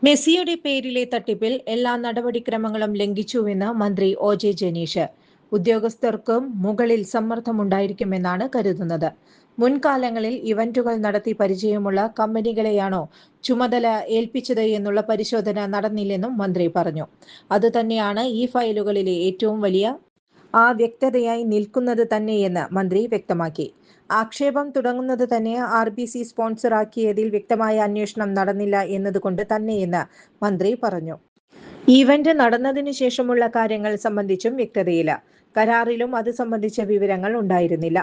മെസ്സിയുടെ പേരിലെ തട്ടിപ്പിൽ എല്ലാ നടപടിക്രമങ്ങളും ലംഘിച്ചുവെന്ന് മന്ത്രി ഒ.ജെ. ജനീഷ്. ഉദ്യോഗസ്ഥർക്കും മുകളിൽ സമ്മർദ്ദമുണ്ടായിരിക്കുമെന്നാണ് കരുതുന്നത്. മുൻകാലങ്ങളിൽ ഇവന്റുകൾ നടത്തി പരിചയമുള്ള കമ്പനികളെയാണോ ചുമതല ഏൽപ്പിച്ചത് എന്നുള്ള പരിശോധന നടന്നില്ലെന്നും മന്ത്രി പറഞ്ഞു. അതുതന്നെയാണ് ഈ ഫയലുകളിലെ ഏറ്റവും വലിയ അവ്യക്തതയായി നിൽക്കുന്നത് തന്നെയെന്ന് മന്ത്രി വ്യക്തമാക്കി. ആക്ഷേപം തുടങ്ങുന്നത് തന്നെ RBC സ്പോൺസറാക്കിയതിൽ വ്യക്തമായ അന്വേഷണം നടന്നില്ല എന്നതുകൊണ്ട് തന്നെയെന്ന് മന്ത്രി പറഞ്ഞു. ഈവന്റ് നടന്നതിനു ശേഷമുള്ള കാര്യങ്ങൾ സംബന്ധിച്ചും വ്യക്തതയില്ല. കരാറിലും അത് സംബന്ധിച്ച വിവരങ്ങൾ ഉണ്ടായിരുന്നില്ല.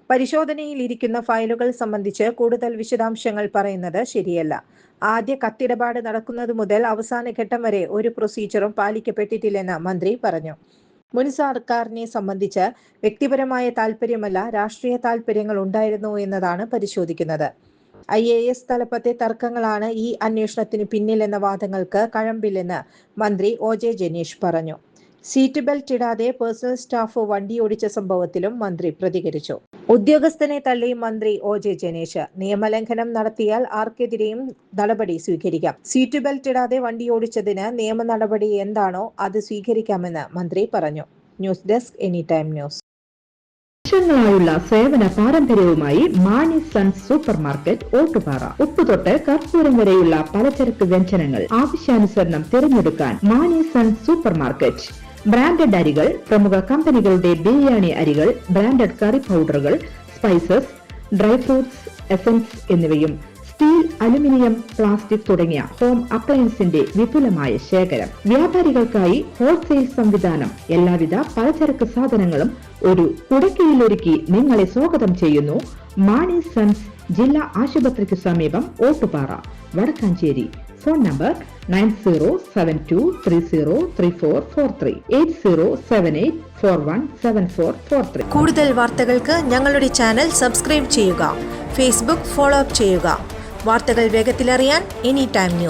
പരിശോധനയിൽ ഇരിക്കുന്ന ഫയലുകൾ സംബന്ധിച്ച് കൂടുതൽ വിശദാംശങ്ങൾ പറയുന്നത് ശരിയല്ല. ആദ്യ കത്തിടപാട് നടക്കുന്നത് മുതൽ അവസാന ഘട്ടം വരെ ഒരു പ്രൊസീജിയറും പാലിക്കപ്പെട്ടിട്ടില്ലെന്ന് മന്ത്രി പറഞ്ഞു. മുൻ സർക്കാരിനെ സംബന്ധിച്ച് വ്യക്തിപരമായ താൽപര്യമല്ല, രാഷ്ട്രീയ താൽപര്യങ്ങൾ ഉണ്ടായിരുന്നു എന്നതാണ് പരിശോധിക്കുന്നത്. IAS തലപ്പത്തെ തർക്കങ്ങളാണ് ഈ അന്വേഷണത്തിന് പിന്നിലെന്ന വാദങ്ങൾക്ക് കഴമ്പില്ലെന്ന് മന്ത്രി ഒ.ജെ. ജനീഷ് പറഞ്ഞു. സീറ്റ് ബെൽറ്റ് ഇടാതെ പേഴ്സണൽ സ്റ്റാഫ് വണ്ടിയോടിച്ച സംഭവത്തിലും മന്ത്രി പ്രതികരിച്ചു. ഉദ്യോഗസ്ഥനെ തള്ളി മന്ത്രി ഒ.ജെ. ജനീഷ്. നിയമലംഘനം നടത്തിയാൽ ആർക്കെതിരെയും നടപടി സ്വീകരിക്കാം. സീറ്റ് ബെൽറ്റ് ഇടാതെ വണ്ടിയോടിച്ചതിന് നിയമ നടപടി എന്താണോ അത് സ്വീകരിക്കാമെന്ന് മന്ത്രി പറഞ്ഞു. News desk any time news. വർഷങ്ങളായുള്ള സേവന പാരമ്പര്യവുമായി Mani sons super market Ottupara. ഉപ്പ് തൊട്ട് കർപ്പൂരം വരെയുള്ള പലചരക്ക് വ്യഞ്ജനങ്ങൾ ആവശ്യാനുസരണം തിരഞ്ഞെടുക്കാൻ Mani sons super market. Branded അരികൾ, പ്രമുഖ കമ്പനികളുടെ ബിരിയാണി അരികൾ, ബ്രാൻഡഡ് കറി പൗഡറുകൾ, സ്പൈസസ്, ഡ്രൈ ഫ്രൂട്ട്സ്, എസൻസ് എന്നിവയും സ്റ്റീൽ, അലുമിനിയം, പ്ലാസ്റ്റിക് തുടങ്ങിയ ഹോം അപ്ലയൻസിന്റെ വിപുലമായ ശേഖരം. വ്യാപാരികൾക്കായി ഹോൾസെയിൽ സംവിധാനം. എല്ലാവിധ പലചരക്ക് സാധനങ്ങളും ഒരു കുടക്കീഴിലൊരുക്കി നിങ്ങളെ സ്വാഗതം ചെയ്യുന്നു. മാണി സൺസ്, ജില്ലാ ആശുപത്രിക്ക് സമീപം, ഓട്ടുപാറ, വടക്കാഞ്ചേരി. Phone number 9072303443 8078417443. കൂടുതൽ വാർത്തകൾക്ക് ഞങ്ങളുടെ ചാനൽ സബ്സ്ക്രൈബ് ചെയ്യുക. ഫേസ്ബുക്ക് ഫോളോ അപ്പ് ചെയ്യുക. വാർത്തകൾ വേഗത്തിലറിയാൻ എനി ടൈം ന്യൂസ്.